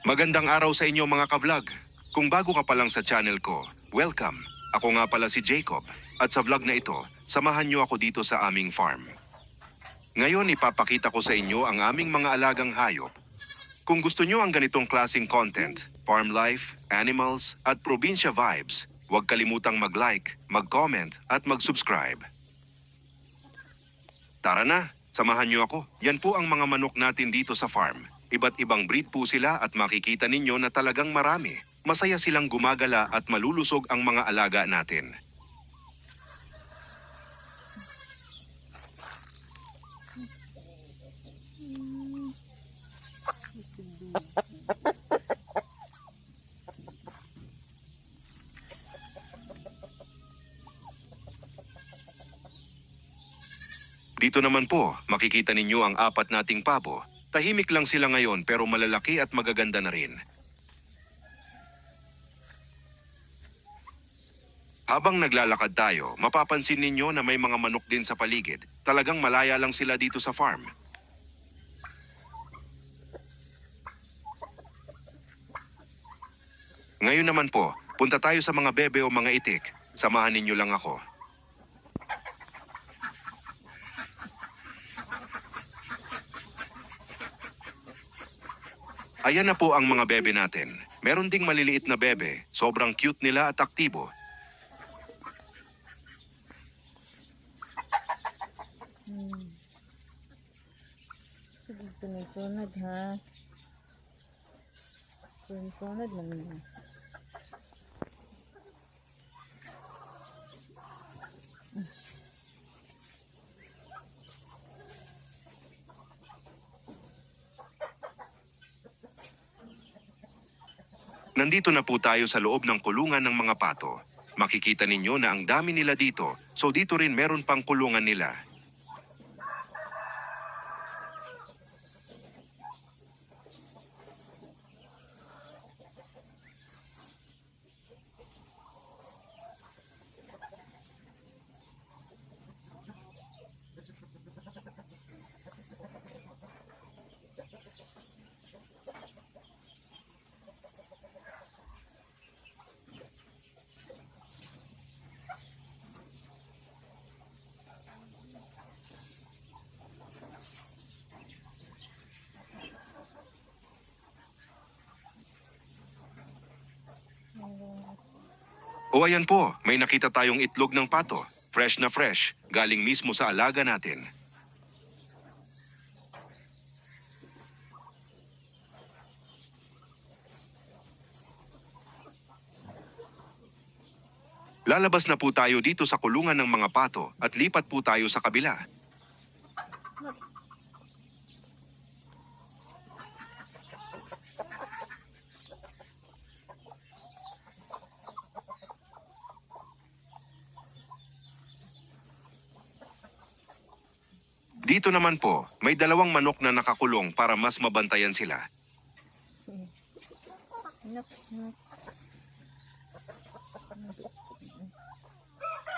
Magandang araw sa inyo mga ka-vlog. Kung bago ka pa lang sa channel ko, welcome. Ako nga pala si Jacob at sa vlog na ito, samahan niyo ako dito sa aming farm. Ngayon ipapakita ko sa inyo ang aming mga alagang hayop. Kung gusto niyo ang ganitong klaseng content, farm life, animals at probinsya vibes, huwag kalimutang mag-like, mag-comment at mag-subscribe. Tara na, samahan niyo ako. Yan po ang mga manok natin dito sa farm. Iba't ibang breed po sila at makikita ninyo na talagang marami. Masaya silang gumagala at malulusog ang mga alaga natin. Dito naman po, makikita ninyo ang apat nating pabo. Tahimik lang sila ngayon pero malalaki at magaganda na rin. Habang naglalakad tayo, mapapansin ninyo na may mga manok din sa paligid. Talagang malaya lang sila dito sa farm. Ngayon naman po, punta tayo sa mga bebe o mga itik. Samahan ninyo lang ako. Ayan na po ang mga bebe natin. Meron ding maliliit na bebe. Sobrang cute nila at aktibo. Sunod-sunod ha. Sunod-sunod naman. Nandito na po tayo sa loob ng kulungan ng mga pato. Makikita ninyo na ang dami nila dito, so dito rin meron pang kulungan nila. O ayan po, may nakita tayong itlog ng pato. Fresh na fresh, galing mismo sa alaga natin. Lalabas na po tayo dito sa kulungan ng mga pato at lipat po tayo sa kabila. Dito naman po, may dalawang manok na nakakulong para mas mabantayan sila. Anak.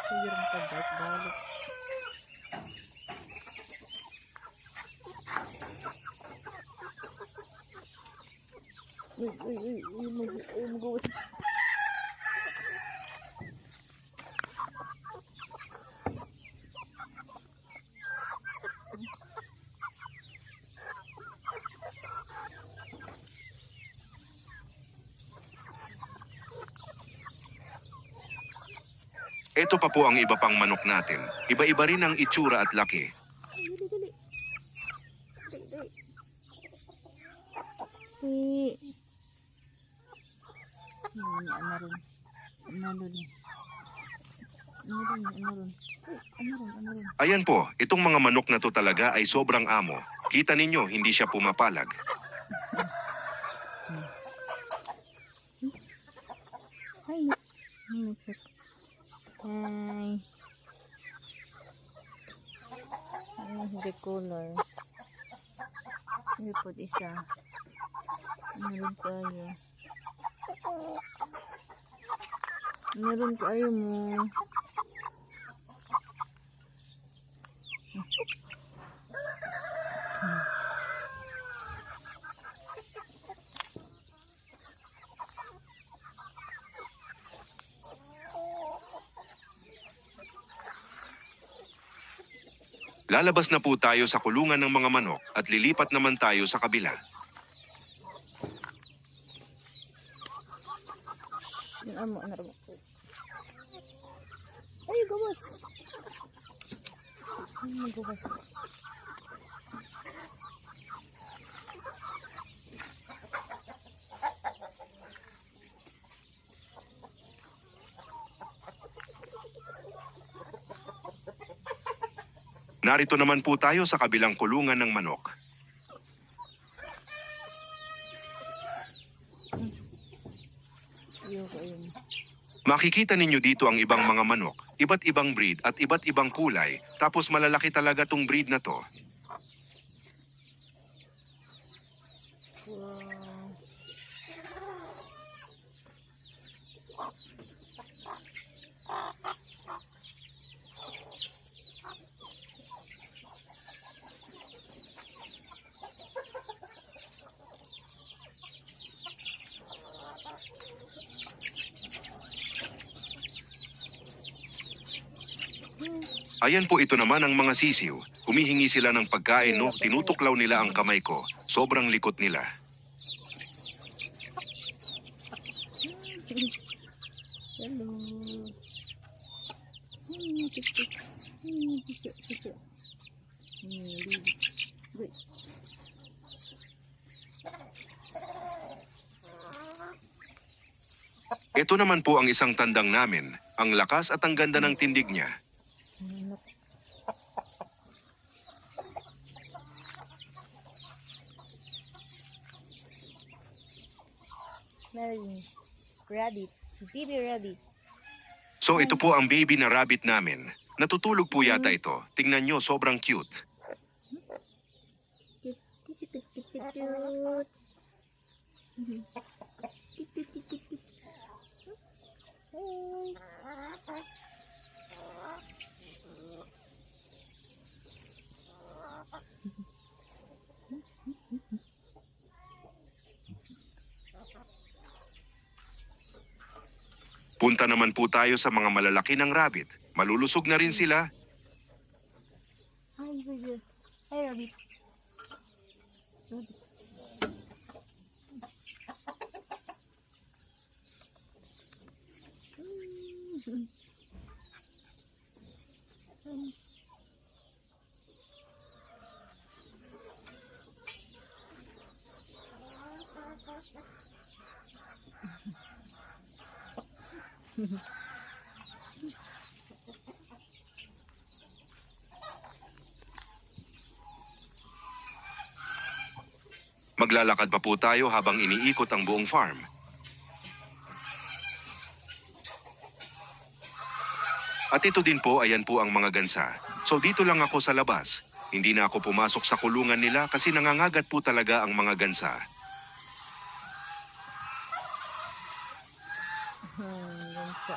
Sayang ka balik. Mag-uwas. Ito pa po ang iba pang manok natin. Iba-iba rin ang itsura at laki. Dali. Amaron. Ayan po, itong mga manok na to talaga ay sobrang amo. Kita ninyo, hindi siya pumapalag. Hi. Hi. The color. Hindi po isa. Meron tayo mo. Lalabas na po tayo sa kulungan ng mga manok at lilipat naman tayo sa kabila. Yung amo, ano rin. Ay, gawas. Ay, gawas. Narito naman po tayo sa kabilang kulungan ng manok. Ayoko yun. Makikita ninyo dito ang ibang mga manok, iba't ibang breed at iba't ibang kulay, tapos malalaki talaga tong breed na to. Wow. Ayan po, ito naman ang mga sisiw. Humihingi sila ng pagkain, no? Tinutuklaw nila ang kamay ko. Sobrang likot nila. Hello. Piso, piso. Good. Ito naman po ang isang tandang namin. Ang lakas at ang ganda ng tindig niya. Manok. Meron rabbit. Si baby rabbit. So ito po ang baby na rabbit namin. Natutulog po yata ito. Tingnan nyo, sobrang cute. Cute. Cute, cute, cute, cute, cute. Cute, cute, cute, cute, cute. Hey. Punta naman po tayo sa mga malalaki ng rabbit. Malulusog na rin sila. Hi, baby. Hi, rabbit. Rabbit. Maglalakad pa po tayo habang iniikot ang buong farm. At ito din po, ayan po ang mga gansa. So dito lang ako sa labas. Hindi na ako pumasok sa kulungan nila kasi nangangagat po talaga ang mga gansa. Gansa.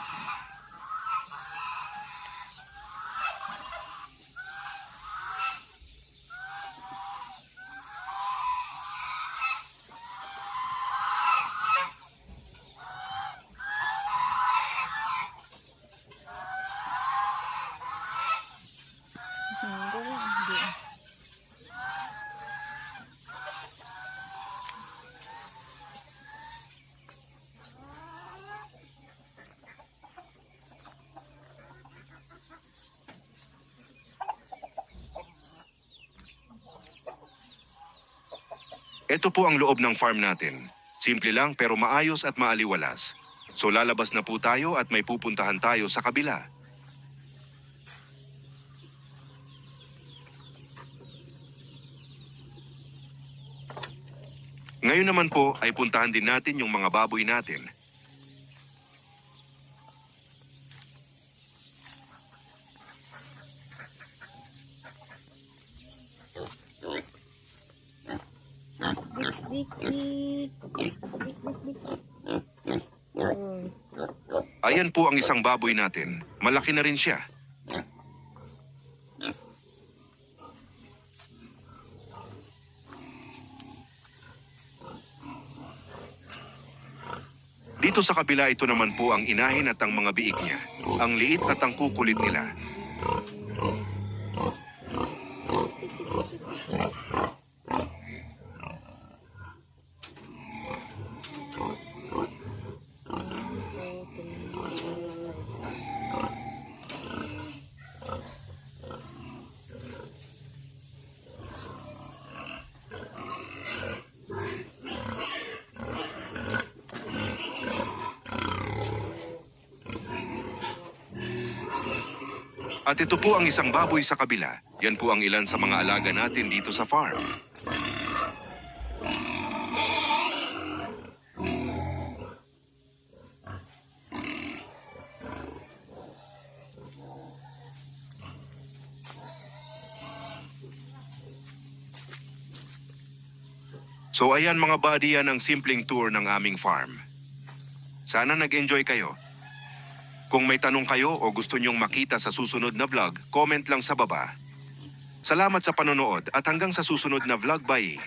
Hindi. Ito po ang loob ng farm natin. Simple lang pero maayos at maaliwalas. So lalabas na po tayo at may pupuntahan tayo sa kabila. Ngayon naman po ay puntahan din natin yung mga baboy natin. Dik, dik. Dik, dik, dik. Ayan po ang isang baboy natin. Malaki na rin siya. Dito sa kabila, ito naman po ang inahin at ang mga biik niya. Ang liit at ang kukulit nila. At ito po ang isang baboy sa kabila. Yan po ang ilan sa mga alaga natin dito sa farm. So ayan mga buddy, yan ang simpleng tour ng aming farm. Sana nag-enjoy kayo. Kung may tanong kayo o gusto nyong makita sa susunod na vlog, comment lang sa baba. Salamat sa panonood at hanggang sa susunod na vlog, bye!